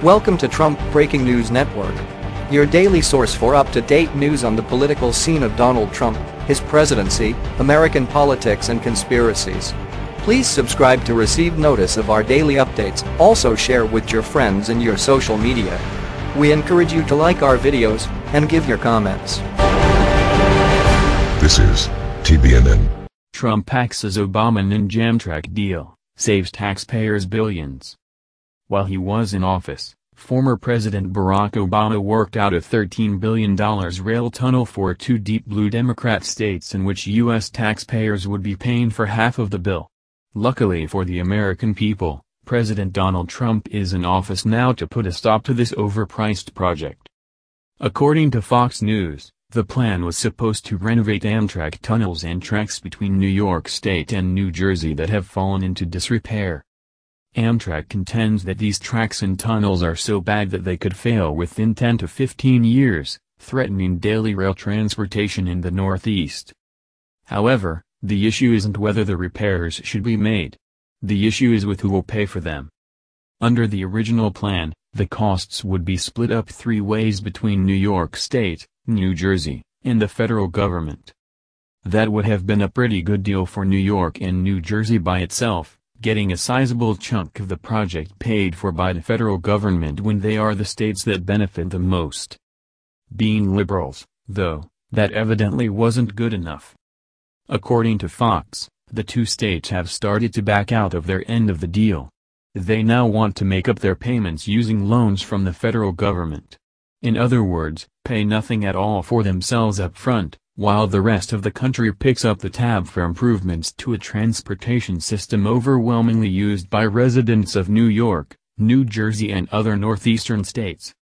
Welcome to Trump Breaking News Network, your daily source for up-to-date news on the political scene of Donald Trump, his presidency, American politics and conspiracies. Please subscribe to receive notice of our daily updates. Also share with your friends and your social media. We encourage you to like our videos and give your comments. This is TBNN. Trump axes Obama NYNJ Amtrak deal, saves taxpayers billions. While he was in office, former President Barack Obama worked out a $13 billion rail tunnel for two deep blue Democrat states in which U.S. taxpayers would be paying for half of the bill. Luckily for the American people, President Donald Trump is in office now to put a stop to this overpriced project. According to Fox News, the plan was supposed to renovate Amtrak tunnels and tracks between New York State and New Jersey that have fallen into disrepair. Amtrak contends that these tracks and tunnels are so bad that they could fail within 10 to 15 years, threatening daily rail transportation in the Northeast. However, the issue isn't whether the repairs should be made. The issue is with who will pay for them. Under the original plan, the costs would be split up three ways between New York State, New Jersey, and the federal government. That would have been a pretty good deal for New York and New Jersey by itself, getting a sizable chunk of the project paid for by the federal government when they are the states that benefit the most. Being liberals, though, that evidently wasn't good enough. According to Fox, the two states have started to back out of their end of the deal. They now want to make up their payments using loans from the federal government. In other words, pay nothing at all for themselves up front, while the rest of the country picks up the tab for improvements to a transportation system overwhelmingly used by residents of New York, New Jersey and other northeastern states.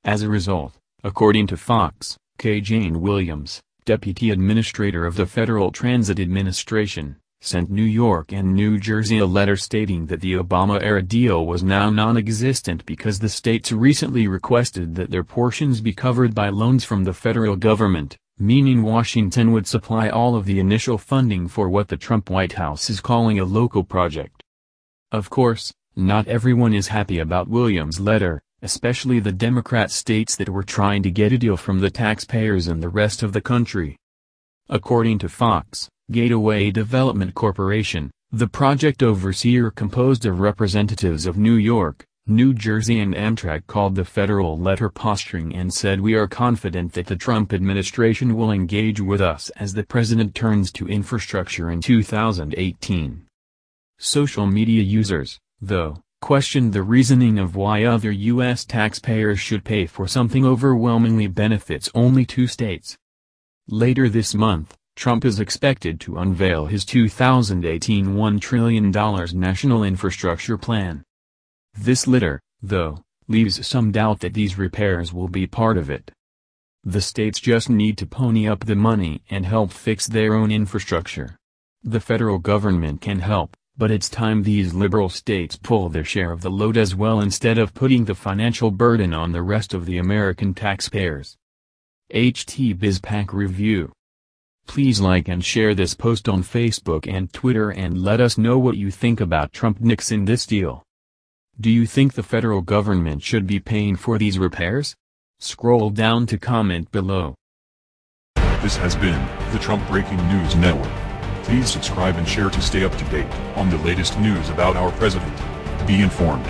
As a result, according to Fox, K. Jane Williams, Deputy Administrator of the Federal Transit Administration, sent New York and New Jersey a letter stating that the Obama-era deal was now non-existent because the states recently requested that their portions be covered by loans from the federal government, meaning Washington would supply all of the initial funding for what the Trump White House is calling a local project. Of course, not everyone is happy about Williams' letter, especially the Democrat states that were trying to get a deal from the taxpayers and the rest of the country. According to Fox, Gateway Development Corporation, the project overseer composed of representatives of New York, New Jersey and Amtrak called the federal letter posturing and said we are confident that the Trump administration will engage with us as the president turns to infrastructure in 2018. Social media users, though, questioned the reasoning of why other U.S. taxpayers should pay for something overwhelmingly benefits only two states. Later this month, Trump is expected to unveil his 2018 $1 trillion national infrastructure plan. This letter, though, leaves some doubt that these repairs will be part of it. The states just need to pony up the money and help fix their own infrastructure. The federal government can help, but it's time these liberal states pull their share of the load as well instead of putting the financial burden on the rest of the American taxpayers. HT BizPack Review. Please like and share this post on Facebook and Twitter and let us know what you think about Trump-Nixon this deal. Do you think the federal government should be paying for these repairs? Scroll down to comment below. This has been the Trump Breaking News Network. Please subscribe and share to stay up to date on the latest news about our president. Be informed.